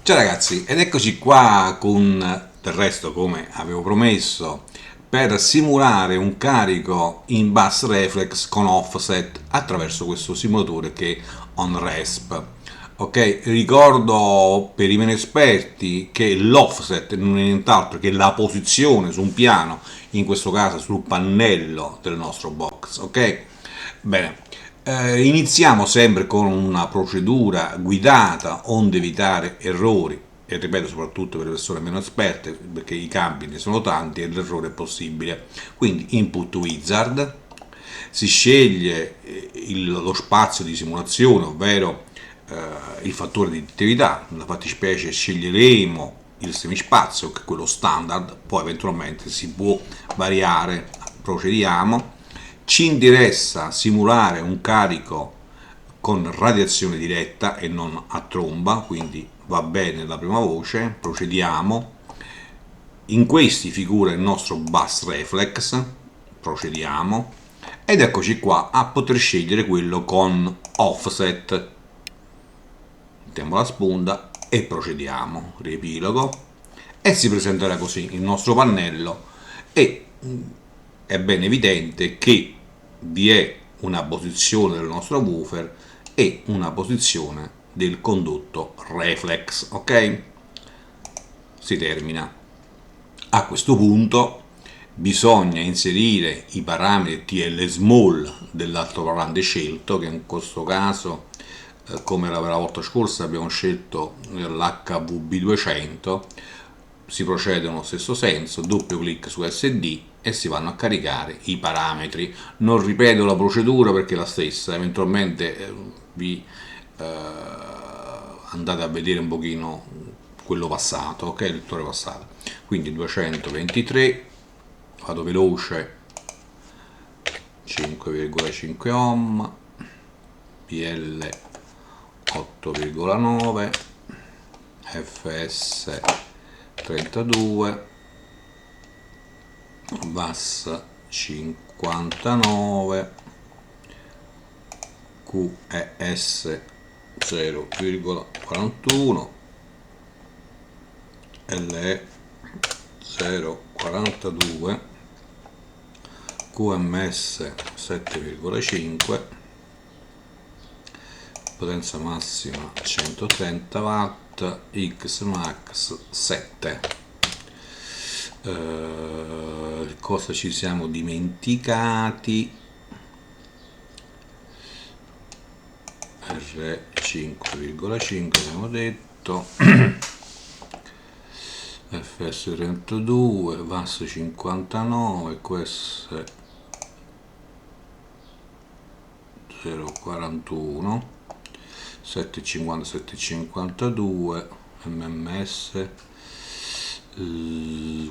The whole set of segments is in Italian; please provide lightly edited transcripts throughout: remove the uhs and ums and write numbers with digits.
Ciao ragazzi, ed eccoci qua con, del resto come avevo promesso, per simulare un carico in bus reflex con offset attraverso questo simulatore che è OnResp. Ok, ricordo per i meno esperti che l'offset non è nient'altro che la posizione su un piano, in questo caso sul pannello del nostro box. Ok, bene. Iniziamo sempre con una procedura guidata onde evitare errori e ripeto soprattutto per le persone meno esperte perché i cambi ne sono tanti e l'errore è possibile. Quindi input wizard, si sceglie lo spazio di simulazione, ovvero il fattore di attività, nella fattispecie sceglieremo il semispazio che è quello standard, poi eventualmente si può variare, procediamo. Ci interessa simulare un carico con radiazione diretta e non a tromba, quindi va bene la prima voce, procediamo. In questi figura il nostro bus reflex, procediamo. Ed eccoci qua a poter scegliere quello con offset. Mettiamo la sponda e procediamo. Riepilogo. E si presenterà così il nostro pannello e è ben evidente che vi è una posizione del nostro woofer e una posizione del condutto reflex. Ok, si termina. A questo punto bisogna inserire i parametri TL small dell'altoparlante scelto, che in questo caso come la volta scorsa abbiamo scelto l'HVB200. Si procede nello stesso senso, doppio clic su SD e si vanno a caricare i parametri. Non ripeto la procedura perché è la stessa, eventualmente vi andate a vedere un pochino quello passato, ok, il lettore passato. Quindi 223, vado veloce, 5,5 ohm, PL 8,9, fs 32, VAS 59, QES 0,41, LE 0,42, QMS 7,5, potenza massima 130 watt, Xmax 7. Cosa ci siamo dimenticati? R5,5 abbiamo detto, fs 32, VAS 59, QS 0,41, 750 752, MMS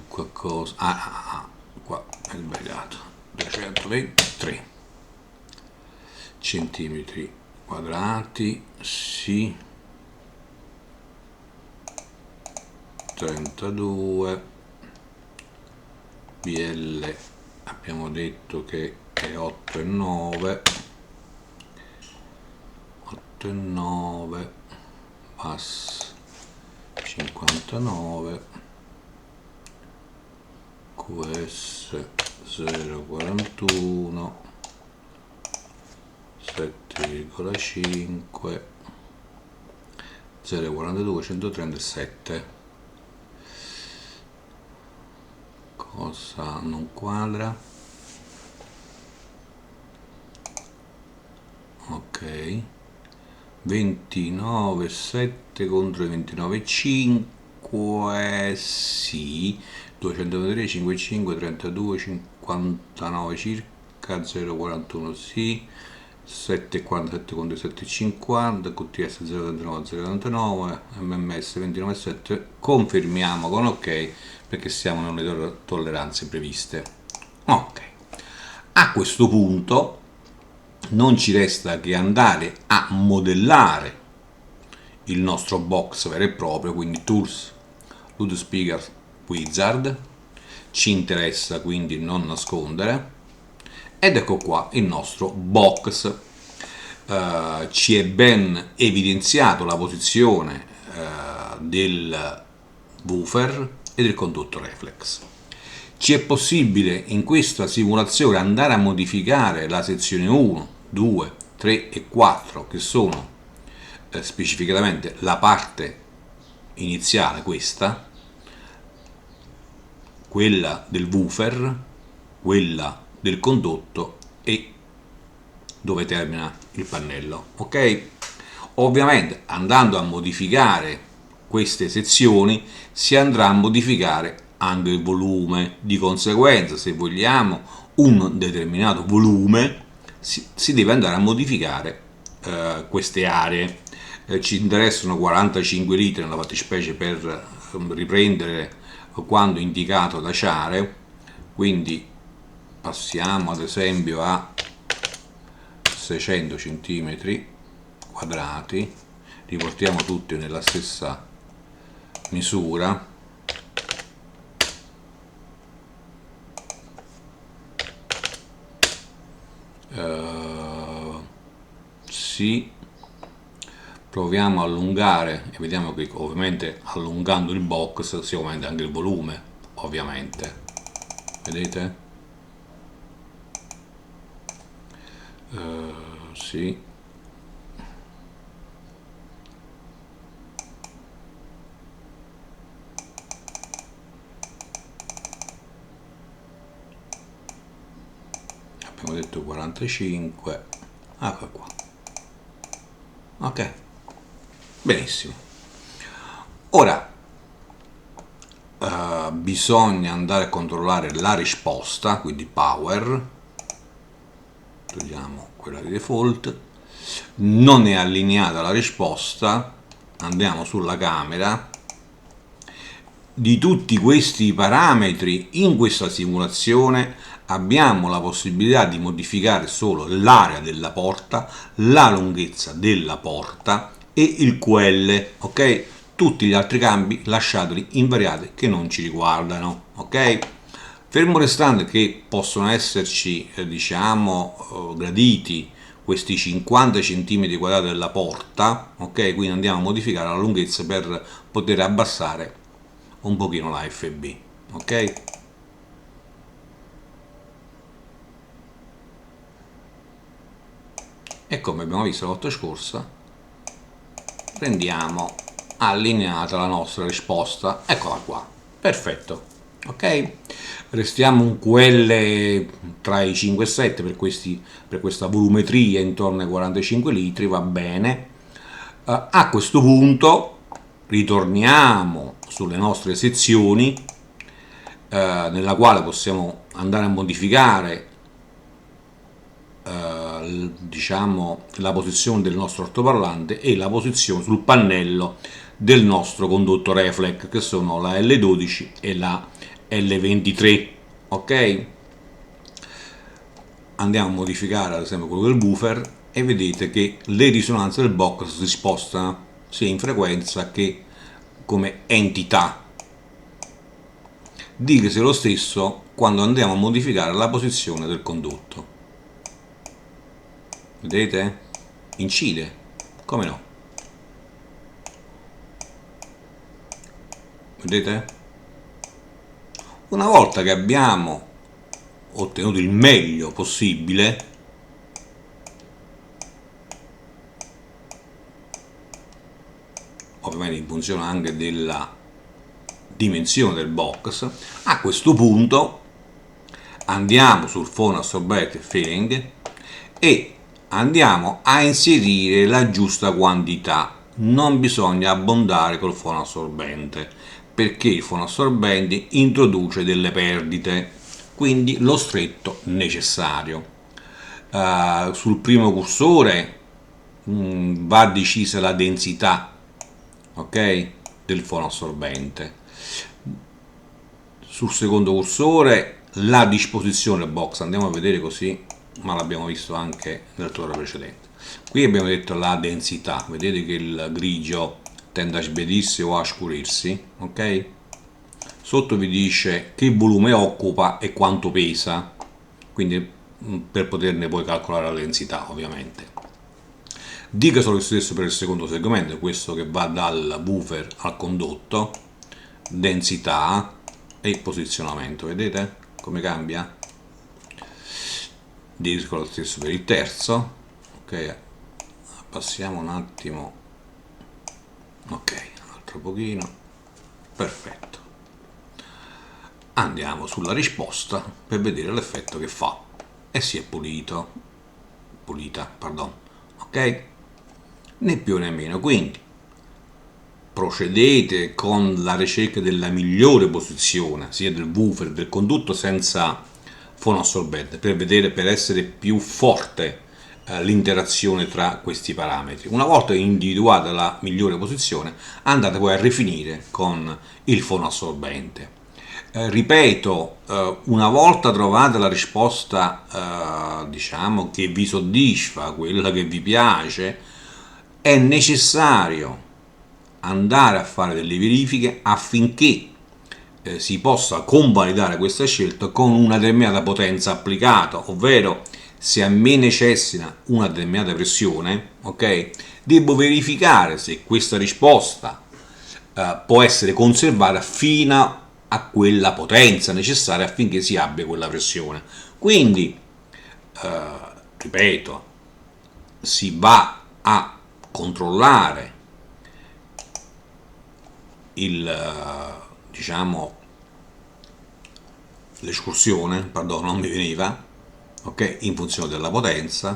qualcosa, qua è sbagliato, 223 centimetri quadrati, sì, 32, BL abbiamo detto che è 8,9, 8,9, VAS 59, QS 0,41, 7,5, 0,42, 137. Cosa non quadra? Ok, 29,7 contro 29,5, sì, 223, 55, 32, 59 circa, 0,41 sì, 7,47 contro 7,50, QTS 0,39, 0,99, MMS 29,7, confermiamo con ok perché siamo nelle tolleranze previste. Ok, a questo punto non ci resta che andare a modellare il nostro box vero e proprio, quindi Tools, Loudspeaker, Wizard. Ci interessa quindi non nascondere ed ecco qua il nostro box. Ci è ben evidenziato la posizione del woofer e del condotto reflex. Ci è possibile in questa simulazione andare a modificare la sezione 1, 2, 3 e 4, che sono specificatamente la parte iniziale, quella del woofer, quella del condotto e dove termina il pannello, ok? Ovviamente andando a modificare queste sezioni si andrà a modificare anche il volume, di conseguenza se vogliamo un determinato volume si deve andare a modificare queste aree. Ci interessano 45 litri nella fattispecie per riprendere quando indicato da Ciare, quindi passiamo ad esempio a 600 cm quadrati, riportiamo tutti nella stessa misura. Sì, proviamo a allungare e vediamo che ovviamente allungando il box si aumenta anche il volume, ovviamente, vedete? Sì, abbiamo detto 45, ecco qua, ok, benissimo. Ora bisogna andare a controllare la risposta, quindi power, togliamo quella di default, non è allineata la risposta, andiamo sulla camera. Di tutti questi parametri in questa simulazione abbiamo la possibilità di modificare solo l'area della porta, la lunghezza della porta e il QL, ok? Tutti gli altri cambi lasciateli invariati che non ci riguardano, ok? Fermo restando che possono esserci, graditi questi 50 cm quadrati della porta, ok? Quindi andiamo a modificare la lunghezza per poter abbassare un pochino la FB, ok? E come abbiamo visto la volta scorsa, rendiamo allineata la nostra risposta, eccola qua, perfetto, ok? Restiamo un QL tra i 5 e 7 per questa volumetria intorno ai 45 litri, va bene. A questo punto ritorniamo sulle nostre sezioni nella quale possiamo andare a modificare la posizione del nostro altoparlante e la posizione sul pannello del nostro condotto reflex, che sono la L12 e la L23, ok? Andiamo a modificare ad esempio quello del woofer e vedete che le risonanze del box si spostano sia in frequenza che come entità. Dicasi lo stesso quando andiamo a modificare la posizione del condotto. Vedete? Incide, come no? Vedete? Una volta che abbiamo ottenuto il meglio possibile, ovviamente in funzione anche della dimensione del box, a questo punto andiamo sul phone assorbente filling e andiamo a inserire la giusta quantità. Non bisogna abbondare col phone assorbente perché il phone assorbente introduce delle perdite, quindi lo stretto necessario. Sul primo cursore va decisa la densità, ok, del phone assorbente. Sul secondo cursore la disposizione box, andiamo a vedere così, ma l'abbiamo visto anche nel tutorial precedente. Qui abbiamo detto la densità, vedete che il grigio tende a sbiadirsi o a scurirsi, ok? Sotto vi dice che volume occupa e quanto pesa, quindi per poterne poi calcolare la densità ovviamente. Dica solo lo stesso per il secondo segmento, questo che va dal woofer al condotto, densità e posizionamento, vedete come cambia? Dico lo stesso per il terzo, ok, passiamo un attimo, ok, un altro pochino, perfetto. Andiamo sulla risposta per vedere l'effetto che fa e si è pulita, pardon, ok? Né più né meno, quindi procedete con la ricerca della migliore posizione sia del woofer che del condutto senza fonoassorbente per essere più forte l'interazione tra questi parametri. Una volta individuata la migliore posizione, andate poi a rifinire con il fonoassorbente. Ripeto, una volta trovata la risposta diciamo che vi soddisfa, quella che vi piace, è necessario andare a fare delle verifiche affinché si possa convalidare questa scelta con una determinata potenza applicata, ovvero se a me necessita una determinata pressione, ok, devo verificare se questa risposta può essere conservata fino a quella potenza necessaria affinché si abbia quella pressione. Quindi, ripeto, si va a controllare diciamo l'escursione, pardon, non mi veniva, ok, in funzione della potenza,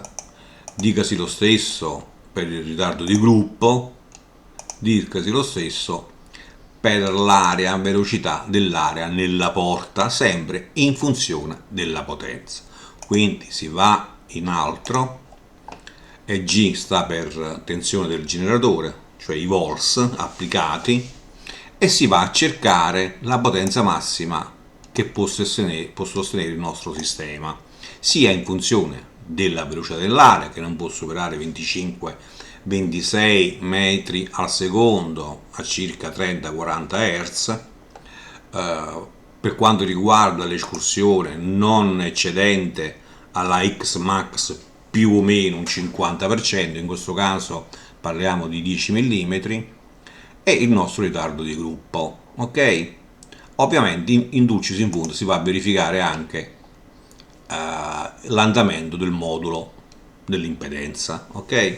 dicasi lo stesso per il ritardo di gruppo, dicasi lo stesso per l'area, velocità dell'area nella porta, sempre in funzione della potenza. Quindi si va in altro e G sta per tensione del generatore, cioè i volts applicati, e si va a cercare la potenza massima che può sostenere il nostro sistema, sia in funzione della velocità dell'aria, che non può superare 25-26 metri al secondo a circa 30-40 Hz, per quanto riguarda l'escursione non eccedente alla X max più o meno un 50%, in questo caso parliamo di 10 mm, e il nostro ritardo di gruppo, ok? Ovviamente in dulcis in fundo si va a verificare anche l'andamento del modulo dell'impedenza, ok?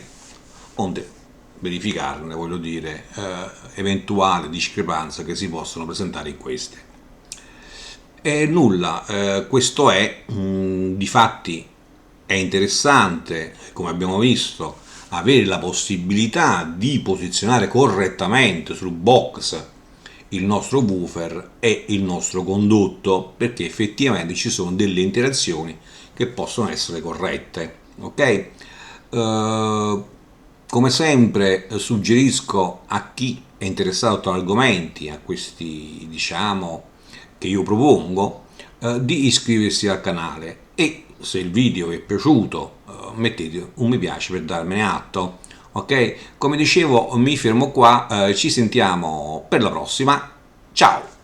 Onde verificarne, voglio dire, eventuali discrepanze che si possono presentare in queste. E nulla, questo è, difatti è interessante, come abbiamo visto, avere la possibilità di posizionare correttamente sul box il nostro woofer e il nostro condotto, perché effettivamente ci sono delle interazioni che possono essere corrette, ok? Come sempre suggerisco a chi è interessato a argomenti, a questi diciamo che io propongo, di iscriversi al canale e se il video vi è piaciuto mettete un mi piace per darmene atto, ok? Come dicevo mi fermo qua, ci sentiamo per la prossima, ciao!